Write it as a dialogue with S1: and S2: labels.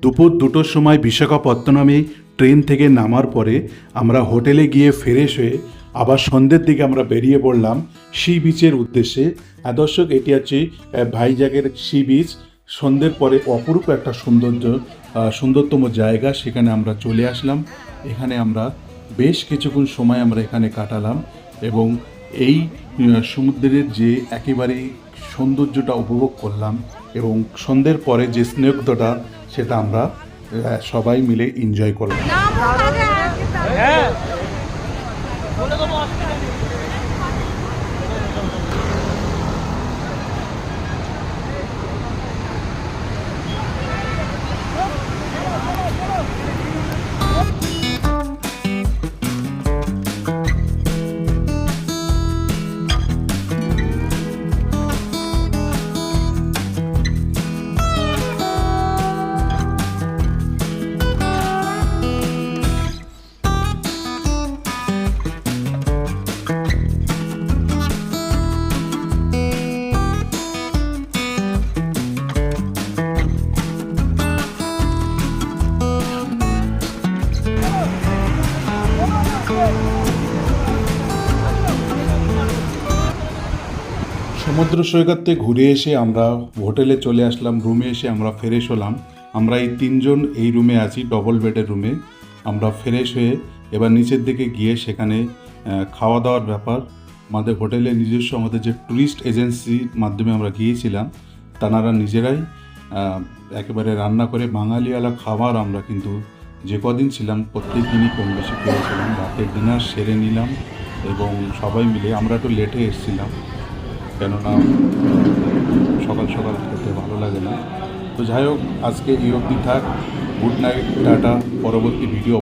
S1: দুপুর 2টোর সময় বিশাখাপত্তনমে ট্রেন থেকে নামার পরে আমরা হোটেলে গিয়ে ফ্রেশ হয়ে আবার সন্ধ্যের দিকে আমরা বেরিয়ে পড়লাম সি বিচের উদ্দেশ্যে। দর্শক, এটি হচ্ছে ভাইজ্যাগের সি বিচ। সন্ধ্যের পরে অপরূপ একটা সুন্দরতম জায়গা, সেখানে আমরা চলে আসলাম। এখানে আমরা বেশ কিছুক্ষণ সময় আমরা এখানে কাটালাম এবং এই সমুদ্রের যে একেবারেই সৌন্দর্যটা উপভোগ করলাম এবং সন্ধ্যের পরে যে স্নিগ্ধতা সেটা আমরা সবাই মিলে এনজয় করলাম। সমুদ্র সৈকত থেকে ঘুরে এসে আমরা হোটেলে চলে আসলাম। রুমে এসে আমরা ফ্রেশ হলাম। আমরা এই 3জন এই রুমে আছি, ডবল বেডের রুমে। আমরা ফ্রেশ হয়ে এবার নিচের দিকে গিয়ে সেখানে খাওয়া দাওয়ার ব্যাপার। আমাদের হোটেলে নিজস্ব আমাদের যে ট্যুরিস্ট এজেন্সির মাধ্যমে আমরা গিয়েছিলাম, তারা নিজেরাই একেবারে রান্না করে বাঙালিওয়ালা খাবার আমরা কিন্তু যে কদিন ছিলাম প্রত্যেক দিনই কম বেশি করেছিলাম। রাতের ডিনার সেরে নিলাম এবং সবাই মিলে আমরা একটু লেটে এসেছিলাম, কেননা সকাল সকাল খেতে ভালো লাগে না। তো যাই হোক, আজকে এই অবধি থাক। Good night, tata. পরবর্তী ভিডিও